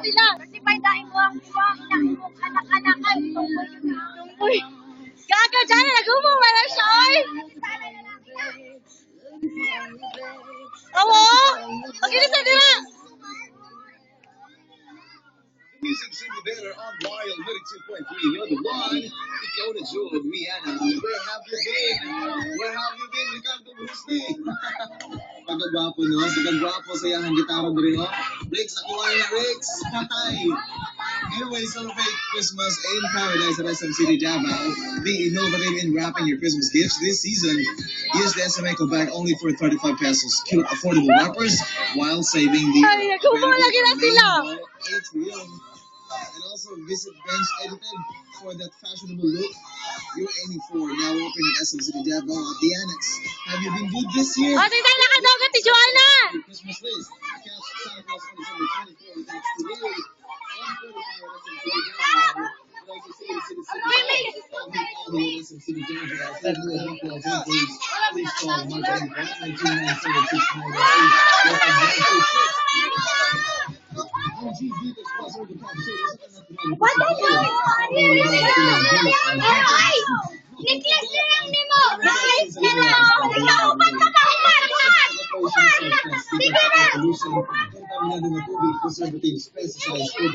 sila. Kasi may daing mo ang anak-anakan. Tungkoy. Gaga dyan, nag-umo, wala siya, oy. Awo? Pag-inisan nila. Music should be better on Wild 92.3. You're the one. Ikaw na June, Rihanna. Where have you been? Where have you been? Ricardo Brusli. Pagkagwapo, no? Sa kagwapo, sayahan gitara mo rin, no? Riggs, nakuha na, Riggs. Hi. Anyway, celebrate Christmas in paradise at SM City Davao. Be innovative in wrapping your Christmas gifts this season. Use the SMA Eco bag only for 35 pesos. Cute, affordable wrappers while saving the Ay, nag-umo lagi na sila. Atrium. And also visit Bench Edited for that fashionable look you're aiming for. Now open at SM City Davao at the Annex. Have you been good this year? O, tingnan nakadogat si Joanna. Your Christmas list. Catch Santa Claus on December 24th. That's today. And 45 at SM City Davao. And also see the City SM City Davao. For more details and please call Marketing Department 297-698. Ay! Niklas na lang ni mo! Guys! Upat ka pa! Upat! Sige na! Contaminado na tubig, preservatives, pesticides, food